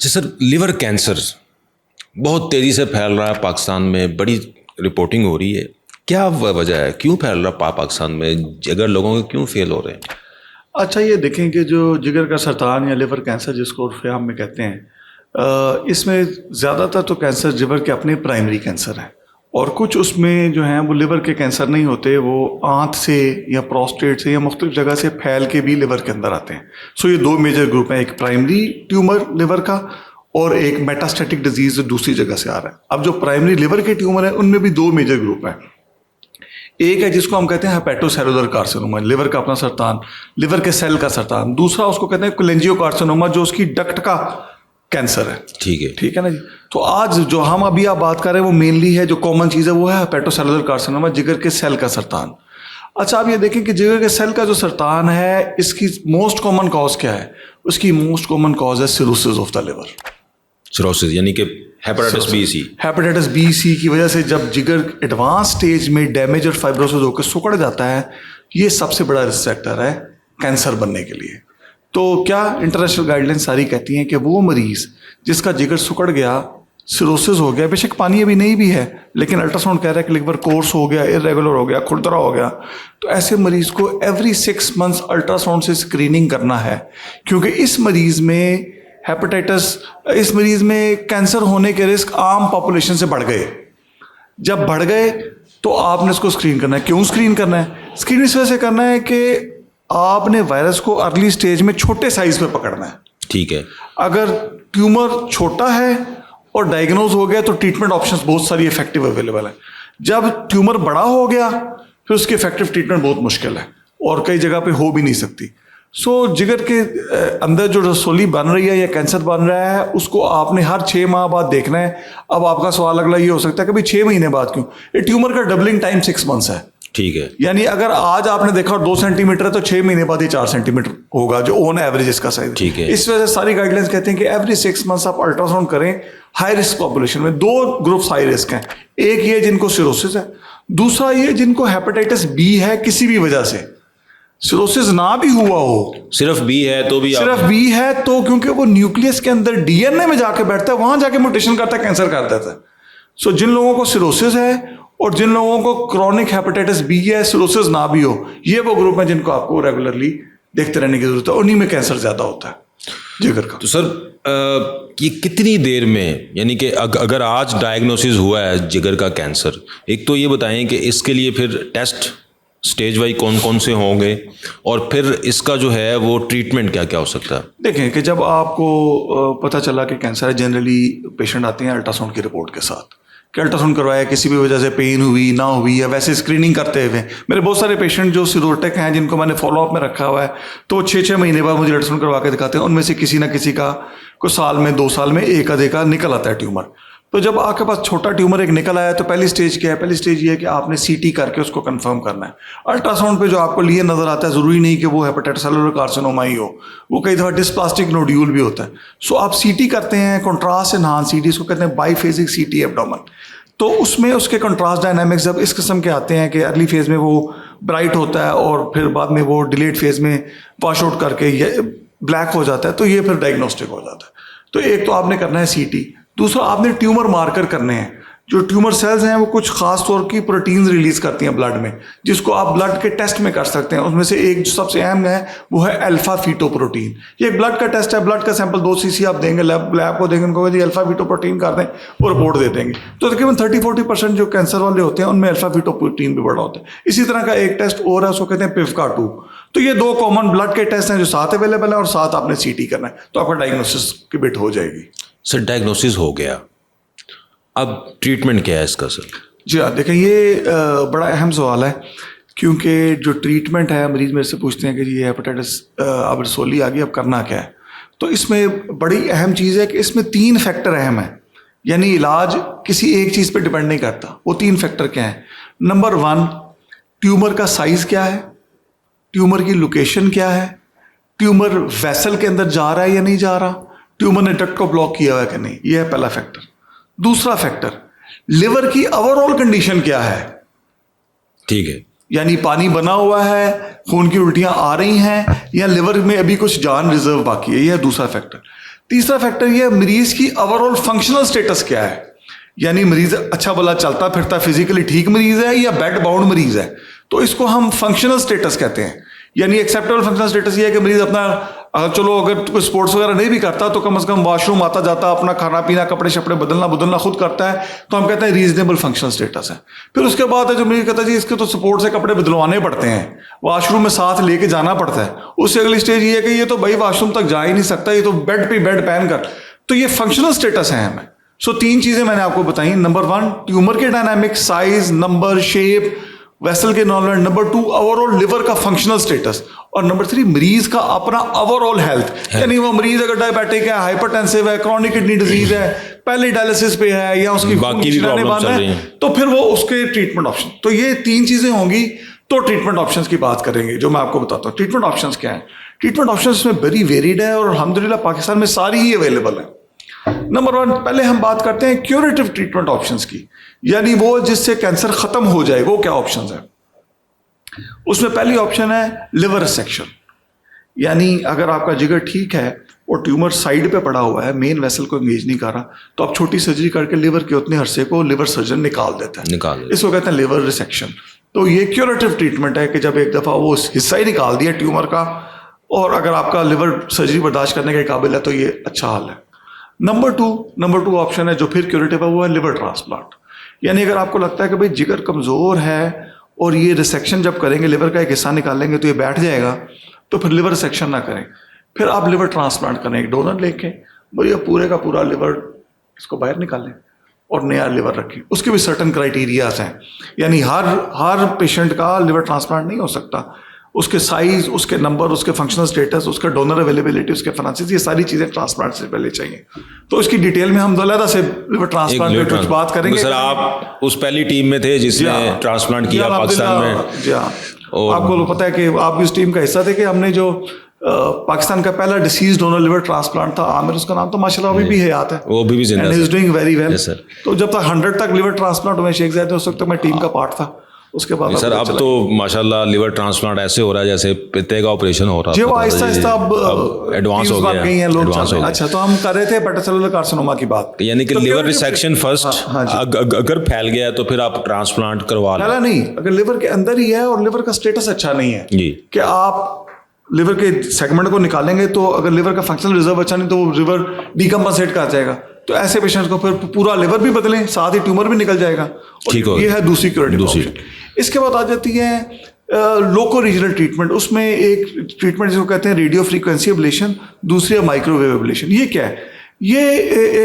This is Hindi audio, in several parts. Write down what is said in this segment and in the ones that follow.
अच्छा सर, लिवर कैंसर बहुत तेज़ी से फैल रहा है पाकिस्तान में, बड़ी रिपोर्टिंग हो रही है। क्या वजह है, क्यों फैल रहा है पाकिस्तान में, जिगर लोगों के क्यों फेल हो रहे हैं? अच्छा, ये देखें कि जो जिगर का सरतान या लिवर कैंसर जिसको उर्फ़ में कहते हैं, इसमें ज़्यादातर तो कैंसर लिवर के अपने प्राइमरी कैंसर हैं, और कुछ उसमें जो हैं वो लिवर के कैंसर नहीं होते, वो आंत से या प्रोस्टेट से या मुख्तलिफ जगह से फैल के भी लिवर के अंदर आते हैं। सो ये दो मेजर ग्रुप हैं, एक प्राइमरी ट्यूमर लिवर का और एक मेटास्टेटिक डिजीज़ जो दूसरी जगह से आ रहा है। अब जो प्राइमरी लिवर के ट्यूमर हैं उनमें भी दो मेजर ग्रुप हैं। एक है जिसको हम कहते हैं हेपेटोसेलुलर कार्सिनोमा, लिवर का अपना सरतान, लिवर के सेल का सरतान। दूसरा उसको कहते हैं कोलेंजियोकार्सिनोमा, जो उसकी डक्ट का कैंसर है। ठीक है ना जी। तो आज जो हम अभी आप बात कर रहे हैं वो मेनली है, जो कॉमन चीज़ है वो है हेपेटोसेलुलर कार्सिनोमा, जिगर के सेल का सरतान। अच्छा, आप ये देखें कि जिगर के सेल का जो सरतान है, इसकी मोस्ट कॉमन कॉज क्या है? उसकी मोस्ट कॉमन कॉज है cirrhosis of the liver. Cirrhosis यानी कि hepatitis B C. Hepatitis B C की वजह से जब जिगर एडवांस स्टेज में डैमेज और फाइब्रोसिस होकर सुकड़ जाता है, ये सबसे बड़ा रिस्क फैक्टर है कैंसर बनने के लिए। तो क्या इंटरनेशनल गाइडलाइन सारी कहती हैं कि वो मरीज़ जिसका जिगर सुकड़ गया, सिरोसिस हो गया, बेशक पानी अभी नहीं भी है, लेकिन अल्ट्रासाउंड कह रहा है कि लिवर कोर्स हो गया, इरेगुलर हो गया, खुरदरा हो गया, तो ऐसे मरीज़ को एवरी 6 मंथ्स अल्ट्रासाउंड से स्क्रीनिंग करना है। क्योंकि इस मरीज़ में इस मरीज़ में कैंसर होने के रिस्क आम पॉपुलेशन से बढ़ गए। जब बढ़ गए तो आपने इसको स्क्रीन करना है। क्यों स्क्रीन करना है? स्क्रीन इस वजह से करना है कि आपने वायरस को अर्ली स्टेज में छोटे साइज पे पकड़ना है। ठीक है। अगर ट्यूमर छोटा है और डायग्नोज हो गया तो ट्रीटमेंट ऑप्शंस बहुत सारी इफेक्टिव अवेलेबल है। जब ट्यूमर बड़ा हो गया फिर उसकी इफेक्टिव ट्रीटमेंट बहुत मुश्किल है और कई जगह पे हो भी नहीं सकती। सो जिगर के अंदर जो रसोली बन रही है या कैंसर बन रहा है, उसको आपने हर 6 माह बाद देखना है। अब आपका सवाल अगला ये हो सकता है कि भाई 6 महीने बाद क्यों? ये ट्यूमर का डबलिंग टाइम 6 मंथ्स है। ठीक है। यानी अगर आज आपने देखा 2 सेंटीमीटर है तो 6 महीने बाद ही 4 सेंटीमीटर होगा, जो ऑन एवरेज इसका साइज। ठीक है। इस वजह से सारी गाइडलाइंस कहते हैं कि एवरी 6 मंथ्स आप अल्ट्रासाउंड करें। हाई रिस्क पॉपुलेशन में 2 ग्रुप्स हाई रिस्क हैं। एक ये जिनको सिरोसिस है, दूसरा ये जिनको हेपेटाइटिस बी है किसी भी वजह से। सिरोसिस ना भी हुआ हो, सिर्फ बी है तो भी, सिर्फ बी है तो, क्योंकि वो न्यूक्लियस के अंदर डीएनए में जाके बैठता है, वहां जाके म्यूटेशन करता है, कैंसर कर देता है। सो जिन लोगों को सिरोसिस है और जिन लोगों को क्रॉनिक हेपेटाइटिस बी है, सिरोसिस ना भी हो, ये वो ग्रुप है जिनको आपको रेगुलरली देखते रहने की जरूरत है। उन्हीं में कैंसर ज्यादा होता है जिगर का। तो सर ये कितनी देर में, यानी कि अगर आज डायग्नोसिस हुआ है जिगर का कैंसर, एक तो ये बताएं कि इसके लिए फिर टेस्ट स्टेज वाइज कौन कौन से होंगे और फिर इसका जो है वो ट्रीटमेंट क्या क्या हो सकता है? देखें कि जब आपको पता चला कि कैंसर है, जनरली पेशेंट आते हैं अल्ट्रासाउंड की रिपोर्ट के साथ कि अल्ट्रासाउंड करवाया, किसी भी वजह से पेन हुई ना हुई, या वैसे स्क्रीनिंग करते हुए। मेरे बहुत सारे पेशेंट जो सिरोटेक हैं जिनको मैंने फॉलोअप में रखा हुआ है, तो 6-6 महीने बाद मुझे अल्ट्रासाउंड करवा के दिखाते हैं। उनमें से किसी ना किसी का कुछ साल में 2 साल में एक आधे का निकल आता है ट्यूमर। तो जब आपके पास छोटा ट्यूमर एक निकल आया तो पहली स्टेज क्या है? पहली स्टेज ये है कि आपने सीटी करके उसको कंफर्म करना है। अल्ट्रासाउंड पे जो आपको लिए नजर आता है, जरूरी नहीं कि वो हेपेटाइटिस कार्सिनोमा ही हो, वो कई दफा डिस्प्लास्टिक नोड्यूल भी होता है। सो आप सीटी करते हैं, कंट्रास्ट एनहांस सीटी, इसको कहते हैं बाईफेजिक सीटी एब्डोमेन। तो उसमें उसके कंट्रास्ट डायनामिक्स जब इस किस्म के आते हैं कि अर्ली फेज में वो ब्राइट होता है और फिर बाद में वो डिलेड फेज में वॉश आउट करके ये ब्लैक हो जाता है, तो ये फिर डायग्नोस्टिक हो जाता है। तो एक तो आपने करना है सीटी, दूसरा आपने ट्यूमर मार्कर करने हैं। जो ट्यूमर सेल्स हैं वो कुछ खास तौर की प्रोटीन्स रिलीज करती हैं ब्लड में, जिसको आप ब्लड के टेस्ट में कर सकते हैं। उसमें से एक जो सबसे अहम है वो है अल्फा फीटोप्रोटीन। ये एक ब्लड का टेस्ट है। ब्लड का सैंपल 2 cc आप देंगे, लैब को देंगे, उनको अल्फा फीटोप्रोटीन कर दें, वो रिपोर्ट दे देंगे। तो तकरीबन 30-40% जो कैंसर वाले होते हैं उनमें अल्फा फीटोप्रोटीन भी बड़ा होता है। इसी तरह का एक टेस्ट और है, उसको कहते हैं पिवका-2। तो ये 2 कॉमन ब्लड के टेस्ट हैं जो साथ अवेलेबल है, और साथ आपने सीटी करना है, तो आपका डायग्नोसिस की बिट हो जाएगी। सर डायग्नोसिस हो गया, अब ट्रीटमेंट क्या है इसका सर? जी हाँ, देखें ये बड़ा अहम सवाल है, क्योंकि जो ट्रीटमेंट है, मरीज़ मेरे से पूछते हैं कि जी हेपेटाइटिस अब रसोली आ गई, अब करना क्या है? तो इसमें बड़ी अहम चीज़ है कि इसमें 3 फैक्टर अहम हैं। यानी इलाज किसी एक चीज़ पे डिपेंड नहीं करता। वो 3 फैक्टर क्या हैं? नंबर 1, ट्यूमर का साइज़ क्या है, ट्यूमर की लोकेशन क्या है, ट्यूमर वेसल के अंदर जा रहा है या नहीं जा रहा, ट्यूमर ने डक्ट को ब्लॉक किया हुआ है कि नहीं। यह है पहला फैक्टर। दूसरा फैक्टर, लिवर की ओवरऑल कंडीशन क्या है। ठीक है, यानी पानी बना हुआ है, खून की उल्टियां आ रही हैं, या लिवर में अभी कुछ जान रिजर्व बाकी है। यह है दूसरा फैक्टर। तीसरा फैक्टर ये है मरीज की ओवरऑल फंक्शनल स्टेटस क्या है, यानी मरीज अच्छा भला चलता फिरता फिजिकली ठीक मरीज है या बेड बाउंड मरीज है, तो इसको हम फंक्शनल स्टेटस कहते हैं। यानी एक्सेप्टेबल फंक्शनल स्टेटस ये है कि मरीज अपना चलो अगर कोई स्पोर्ट्स वगैरह नहीं भी करता तो कम से कम वॉशरूम आता जाता अपना खाना पीना कपड़े शपड़े बदलना खुद करता है, तो हम कहते हैं रीजनेबल फंक्शनल स्टेटस है। फिर उसके बाद है जो मरीज कहता है जी इसके तो सपोर्ट से कपड़े बदलवाने पड़ते हैं, वॉशरूम में साथ लेके जाना पड़ता है। उससे अगली स्टेज ये है कि ये तो भाई वॉशरूम तक जा ही नहीं सकता, ये तो बेड पे बेड पहन कर, तो ये फंक्शनल स्टेटस है हमें। सो 3 चीजें मैंने आपको बताई। नंबर 1 ट्यूमर के dynamic, size, number, shape, vessel के नॉर्मल। नंबर 2 ओवरऑल लिवर का फंक्शनल स्टेटस। और नंबर 3 मरीज का अपना ओवरऑल हेल्थ, यानी वो मरीज अगर डायबिटिक है, हाइपरटेंसिव है, क्रॉनिक किडनी डिजीज है, पहले डायलिसिस पे है या उसकी बाकी भी प्रॉब्लम्स चल रही हैं, तो फिर वो उसके ट्रीटमेंट ऑप्शन। तो ये 3 चीजें होंगी तो ट्रीटमेंट ऑप्शंस की बात करेंगे, जो मैं आपको बताता हूँ। ट्रीटमेंट ऑप्शंस क्या है? ट्रीटमेंट ऑप्शंस में वेरी वेरिड है और अल्हम्दुलिल्लाह पाकिस्तान में सारी ही अवेलेबल है। नंबर 1 पहले हम बात करते हैं क्यूरेटिव ट्रीटमेंट ऑप्शंस की, यानी वो जिससे कैंसर खत्म हो जाए, वो क्या ऑप्शंस है? उसमें पहली ऑप्शन है लिवर रिसेक्शन, यानी अगर आपका जिगर ठीक है और ट्यूमर साइड पे पड़ा हुआ है, मेन वेसल को एंगेज नहीं कर रहा, तो आप छोटी सर्जरी करके लिवर के उतने हिस्से को लिवर सर्जन निकाल देता है, इसको कहते हैं लिवर रिसेक्शन। तो ये क्यूरेटिव ट्रीटमेंट है कि जब एक दफ़ा वो हिस्सा ही निकाल दिया ट्यूमर का, और अगर आपका लिवर सर्जरी बर्दाश्त करने के काबिल है तो ये अच्छा हाल है। नंबर टू ऑप्शन है जो फिर क्यूरेटिव है, वो है लिवर ट्रांसप्लांट। यानी अगर आपको लगता है कि भाई जिगर कमज़ोर है और ये रिसेक्शन जब करेंगे लिवर का एक हिस्सा निकालेंगे तो ये बैठ जाएगा, तो फिर लिवर रिसेक्शन ना करें, फिर आप लिवर ट्रांसप्लांट करें, एक डोनर लेके भैया पूरे का पूरा लिवर इसको बाहर निकालें और नया लिवर रखें। उसके भी सर्टन क्राइटेरियाज हैं, यानी हर पेशेंट का लिवर ट्रांसप्लांट नहीं हो सकता, उसके साइज, उसके नंबर, उसके फंक्शनल स्टेटस, उसका डोनर अवेलेबिलिटी, उसके फाइनेंसिस, ये सारी चीज़ें ट्रांसप्लांट से पहले चाहिए। तो इसकी डिटेल में हम अलग से लिवर ट्रांसप्लांट पे कुछ बात करेंगे। सर आप उस पहली टीम में थे जिसने ट्रांसप्लांट किया पाकिस्तान में? जी हाँ, आपको पता है कि आप भी उस टीम का हिस्सा थे कि हमने जो पाकिस्तान का पहला डिसीज डोनर लिवर ट्रांसप्लांट था, आमिर उसका नाम, तो माशाल्लाह अभी भी हयात है, वो भी जिंदा है, is doing very well. Sir तो जब तक 100 तक लिवर ट्रांसप्लांट हुए शेख ज़ायद, उस वक्त तक मैं टीम का पार्ट था। उसके बाद सर अब तो माशाल्लाह लिवर ट्रांसप्लांट ऐसे हो रहा है जैसे पित्ते का ऑपरेशन हो रहा है, जो आहिस्ता आहिस्ता अब एडवांस हो गया है, एडवांस हो गया। अच्छा, तो हम कर रहे थे हेपेटोसेलुलर कार्सिनोमा की बात, यानी कि लिवर रिसेक्शन फर्स्ट, अगर फैल गया तो फिर आप ट्रांसप्लांट करवा लें। नहीं, अगर लिवर के अंदर ही है और लिवर का स्टेटस अच्छा नहीं है जी, कि आप लिवर के सेगमेंट को निकालेंगे, तो अगर लिवर का फंक्शनल रिजर्व अच्छा नहीं तो वो लिवर डीकम्पनसेट कर जाएगा, तो ऐसे पेशेंट्स को फिर पूरा लिवर भी बदलें, साथ ही ट्यूमर भी निकल जाएगा। ठीक है, ये है दूसरी क्यूरेटिव ऑप्शन। इसके बाद आ जाती है लोको रीजनल ट्रीटमेंट। उसमें एक ट्रीटमेंट जिसको कहते हैं रेडियो फ्रीक्वेंसी एब्लेशन, दूसरी है माइक्रोवेव एब्लेशन। ये क्या है? ये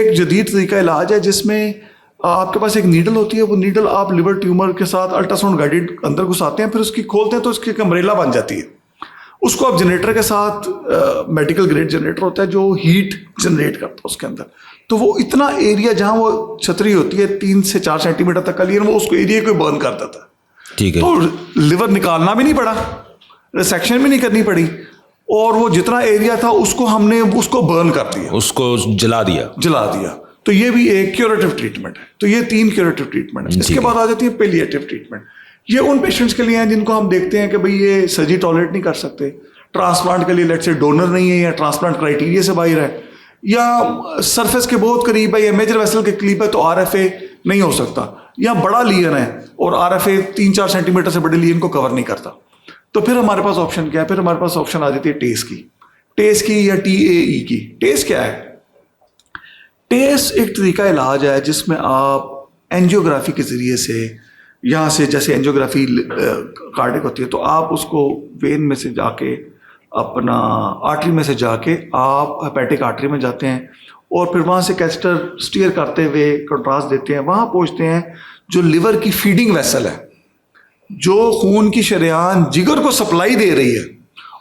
एक जदीद तरीका इलाज है जिसमें आपके पास एक नीडल होती है, वो नीडल आप लिवर ट्यूमर के साथ अल्ट्रासाउंड गाइडेड अंदर घुसाते हैं, फिर उसकी खोलते हैं तो उसकी एक अम्ब्रेला बन जाती है। उसको आप जनरेटर के साथ, मेडिकल ग्रेड जनरेटर होता है जो हीट जनरेट करता है उसके अंदर, तो वो इतना एरिया जहाँ वो छतरी होती है 3 से 4 सेंटीमीटर तक का लिए, वो उसको एरिया को बर्न कर देता है। ठीक है, तो लिवर निकालना भी नहीं पड़ा, रिसेक्शन भी नहीं करनी पड़ी, और वो जितना एरिया था उसको बर्न कर दिया, उसको जला दिया। तो ये भी एक क्यूरेटिव ट्रीटमेंट है। तो ये 3 क्यूरेटिव ट्रीटमेंट है। इसके बाद आ जाती है पेलिएटिव ट्रीटमेंट। ये उन पेशेंट्स के लिए हैं जिनको हम देखते हैं कि भाई ये सर्जरी टॉलरेट नहीं कर सकते, ट्रांसप्लांट के लिए लेट्स से डोनर नहीं है या ट्रांसप्लांट क्राइटेरिया से बाहर है, या सरफेस के बहुत करीब है या मेजर वेसल के करीब है तो RFA नहीं हो सकता, या बड़ा लीजन है और RFA 3-4 सेंटीमीटर से बड़े लीजन को कवर नहीं करता, तो फिर हमारे पास ऑप्शन क्या है? फिर हमारे पास ऑप्शन आ जाती है टेस की या TAE की। टेस क्या है? टेस एक तरीका इलाज है जिसमें आप एंजियोग्राफी के ज़रिए से, यहाँ से जैसे एंजियोग्राफी कार्डिक होती है, तो आप उसको वेन में से जाके, अपना आर्टरी में से जाके आप हेपेटिक आर्टरी में जाते हैं और फिर वहाँ से कैथेटर स्टीयर करते हुए कंट्रास्ट देते हैं, वहाँ पहुँचते हैं जो लिवर की फीडिंग वेसल है, जो खून की शरेआन जिगर को सप्लाई दे रही है।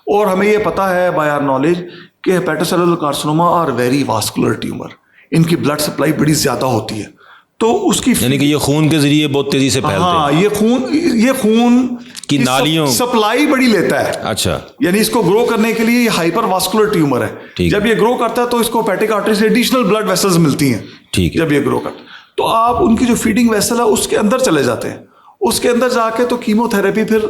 और हमें ये पता है बाय आवर नॉलेज कि hepatocellular carcinoma are very vascular tumour, इनकी ब्लड सप्लाई बड़ी ज़्यादा होती है, तो उसकी, यानी कि ये खून के जरिए बहुत तेजी से फैलते हैं। हाँ, ये खून की नालियों सप्लाई बड़ी लेता है। अच्छा, यानी इसको ग्रो करने के लिए ये हाइपर वास्कुलर ट्यूमर है। जब ये ग्रो करता है तो इसको हेपेटिक आर्टरी से एडिशनल ब्लड वेसल्स मिलती हैं। ठीक है, जब ये ग्रो करता है तो आप उनकी जो फीडिंग वेसल है उसके अंदर चले जाते हैं, उसके अंदर जाके तो कीमोथेरेपी फिर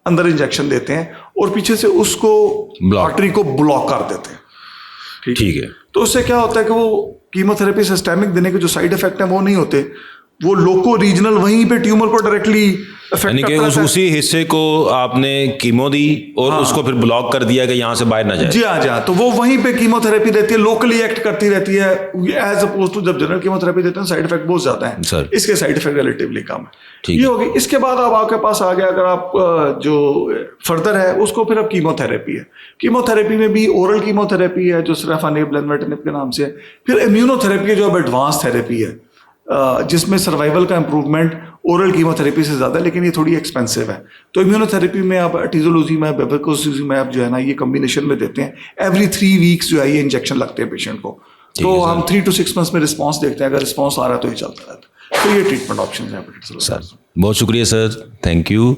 अंदर इंजेक्शन देते हैं और पीछे से उसको आर्टरी को ब्लॉक कर देते हैं। ठीक है, तो उससे क्या होता है कि वो कीमोथेरेपी सिस्टेमिक देने के जो साइड इफेक्ट हैं वो नहीं होते, वो लोको रीजनल वहीं पे ट्यूमर को डायरेक्टली यानी कि उसी हिस्से को आपने कीमो दी और उसको फिर ब्लॉक कर दिया कि यहाँ से बाहर ना जाए। जी हाँ, तो वो वहीं पे कीमोथेरेपी रहती है, लोकली एक्ट करती रहती है, एज अपोज टू जब जनरल कीमोथेरेपी देते हैं साइड इफेक्ट बहुत ज्यादा है सर। इसके साइड इफेक्ट रिलेटिवली कम है। ठीक ये होगी। इसके बाद अब आपके पास आ गया, अगर आप जो फर्दर है उसको फिर अब कीमोथेरेपी है। कीमोथेरेपी में भी ओरल कीमोथेरेपी है जो सराफानेब लेनवेटिनिब के नाम से है, फिर इम्यूनोथेरेपी है जो अब एडवांस थेरेपी है, जिसमें सर्वाइवल का इंप्रूवमेंट ओरल कीमोथेरेपी से ज़्यादा, लेकिन ये थोड़ी एक्सपेंसिव है। तो इम्यूनोथेरेपी में आप अटीजोलूजीमैब, बेवरकोजुमैब जो है ना, ये कम्बिनेशन में देते हैं। एवरी 3 वीक्स जो है ये इंजेक्शन लगते हैं पेशेंट को। तो हम 3 to 6 मंथ्स में रिस्पॉन्स देखते हैं, अगर रिस्पॉन्स आ रहा है तो ये चलता रहता है। तो ये ट्रीटमेंट ऑप्शन है। सर बहुत शुक्रिया सर, थैंक यू।